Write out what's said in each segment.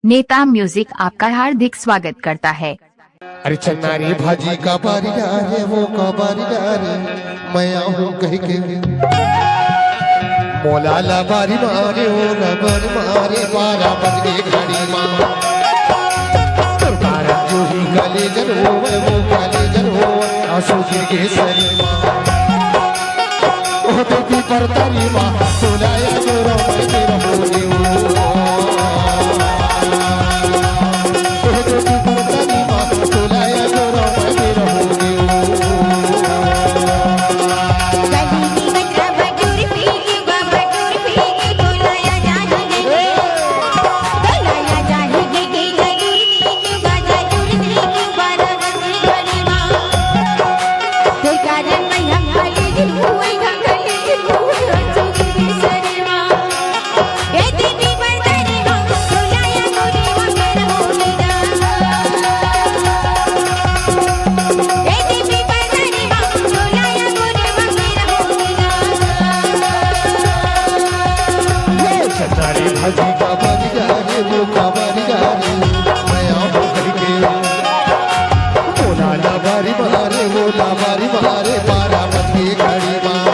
नेता म्यूजिक आपका हार्दिक स्वागत करता है। अरे चन्नारी भाजी का बारिया है वो का बारिया रे मैं आऊं कह के मोला ला बारी मारे ओ ना बारी मारे 12 बज गए घड़ी मां तारा जो ही गले जरो वो गले जरो आंसू गिर सरी मां ओ बेटी पर तारी मां सुलाया जोरो मैं तेरा बोली भाजी का बारिया है वो का बारिया रे मैं आऊं कह के मोला ला बारी मारे वो ला बारी मारे 12 बज गए घड़ी मां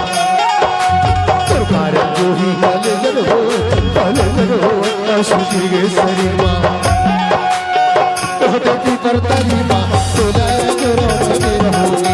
सरकार जो ही गले जरो आंसू गिर सरी मां ओ बेटी पर तारी मां सुलाया जोरो मैं रहूंगी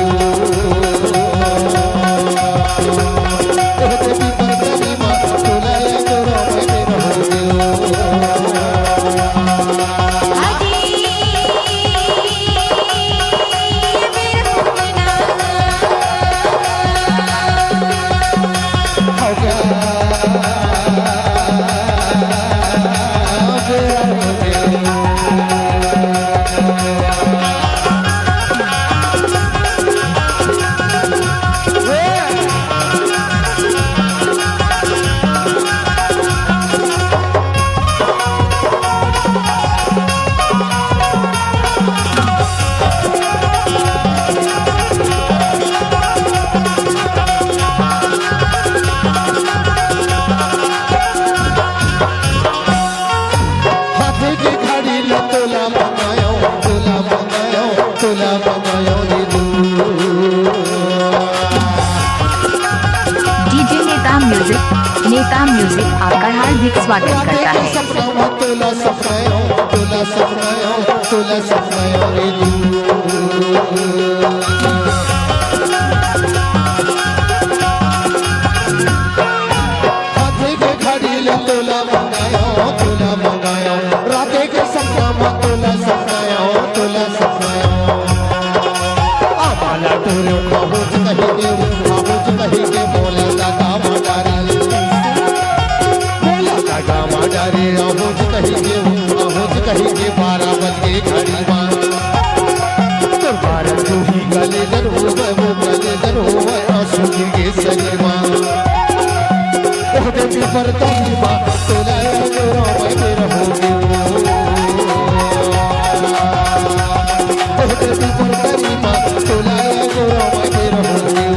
नेता म्यूजिक आपका हार्दिक स्वागत करता है। कहीं 12 बज गए घड़ी मां सरकार जो ही गले जरो वो गले जरो आंसू गिर सरी मां ओ बेटी पर तारी मां सुलाया जोरो मैं रहूंगी ओ बेटी पर तारी मां सुलाया जोरो मैं रहूंगी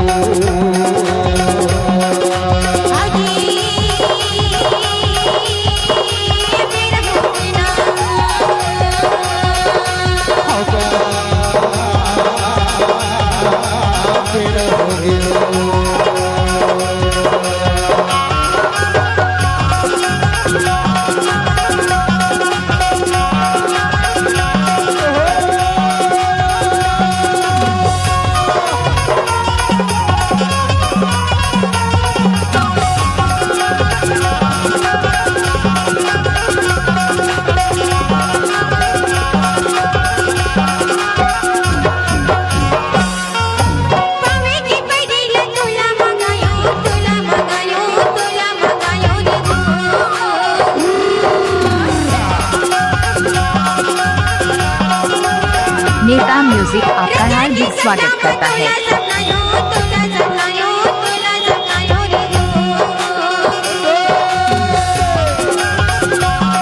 नेता म्यूजिक आपका हार्दिक स्वागत करता है।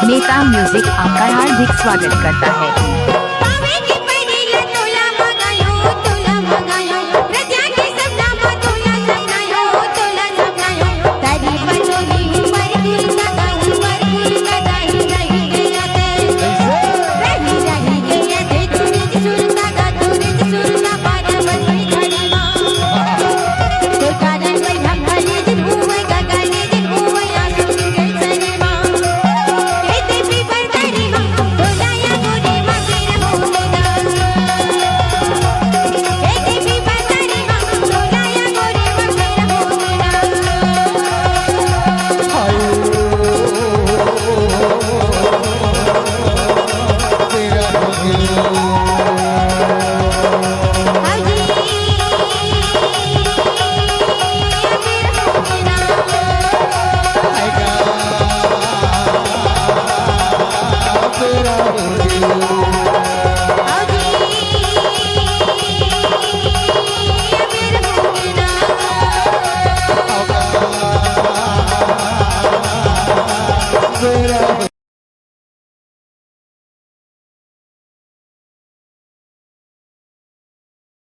नेता म्यूजिक आपका हार्दिक स्वागत करता है। रे